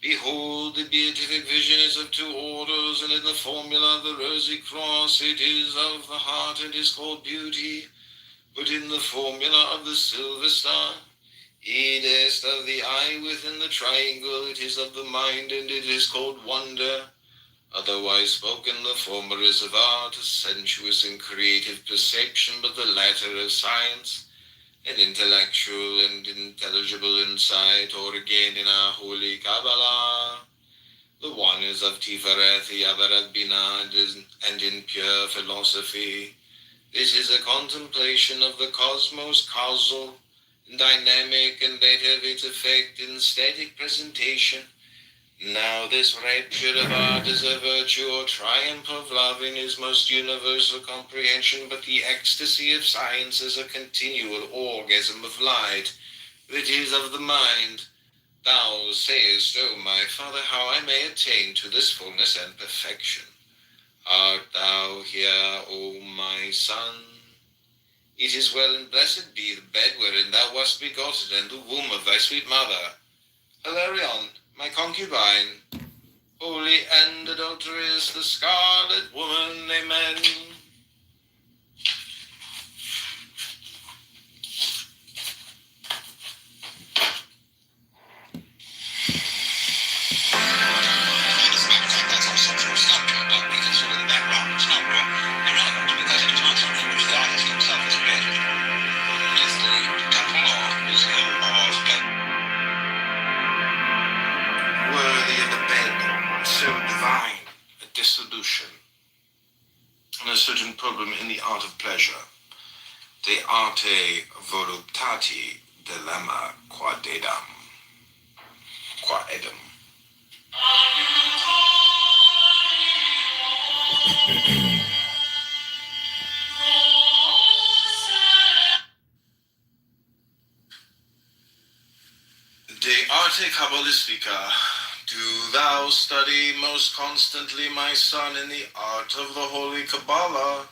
Behold, the beatific vision is of two orders, and in the formula of the rosy cross it is of the heart and is called beauty, but in the formula of the silver star, it is of the eye within the triangle, it is of the mind, and it is called wonder. Otherwise spoken, the former is of art, a sensuous and creative perception, but the latter of science, an intellectual and intelligible insight, or again in our holy Kabbalah. The one is of Tiferet, the other of Binah, and in pure philosophy. This is a contemplation of the cosmos, causal, dynamic, and later of its effect in static presentation. Now this rapture of art is a virtue or triumph of love in his most universal comprehension, but the ecstasy of science is a continual orgasm of light that is of the mind. Thou sayest, O my Father, how I may attain to this fullness and perfection. Art thou here, O my Son? It is well, and blessed be the bed wherein thou wast begotten, and the womb of thy sweet mother. Hilarion, my concubine, holy and adulterous, the scarlet woman, amen. Dissolution, and a certain problem in the art of pleasure, de arte voluptati dilemma quaedam. De arte cabalistica. Do thou study most constantly, my son, in the art of the Holy Kabbalah.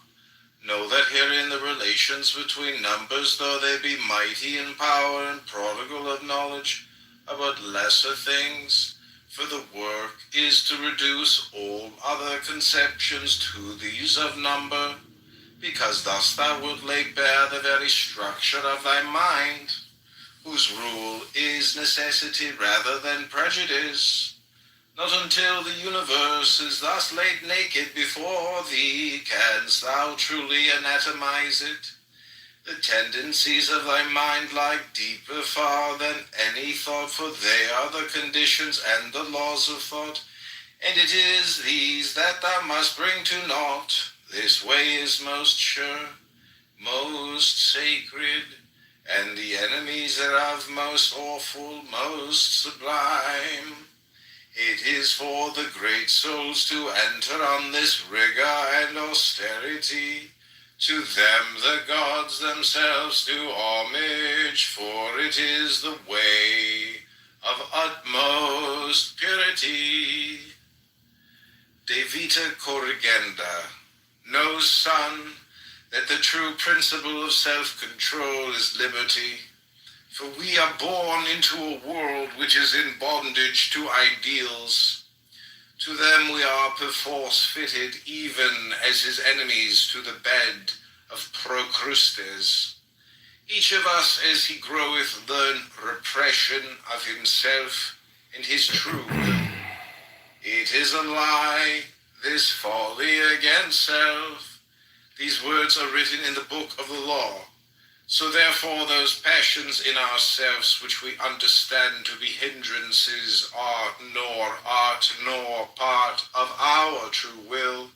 Know that herein the relations between numbers, though they be mighty in power and prodigal of knowledge, are but lesser things, for the work is to reduce all other conceptions to these of number, because thus thou wilt lay bare the very structure of thy mind, whose rule is necessity rather than prejudice. Not until the universe is thus laid naked before thee canst thou truly anatomize it. The tendencies of thy mind lie deeper far than any thought, for they are the conditions and the laws of thought, and it is these that thou must bring to naught. This way is most sure, most sacred, and the enemies thereof most awful, most sublime. It is for the great souls to enter on this rigor and austerity. To them the gods themselves do homage, for it is the way of utmost purity. De vita corrigenda. Know, son, that the true principle of self-control is liberty. For we are born into a world which is in bondage to ideals. To them we are perforce fitted, even as his enemies to the bed of Procrustes. Each of us, as he groweth, learn repression of himself and his true will. It is a lie, this folly against self. These words are written in the book of the law. So therefore those passions in ourselves which we understand to be hindrances are nor part of our true will,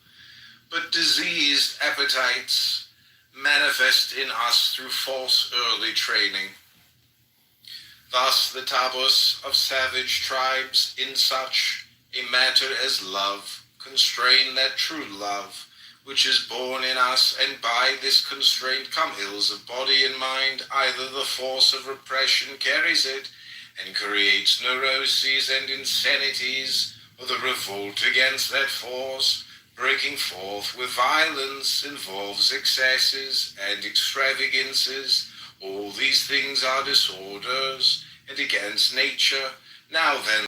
but diseased appetites manifest in us through false early training. Thus the tabus of savage tribes in such a matter as love constrain that true love which is born in us, and by this constraint come ills of body and mind. Either the force of repression carries it and creates neuroses and insanities, or the revolt against that force, breaking forth with violence, involves excesses and extravagances. All these things are disorders and against nature. Now then,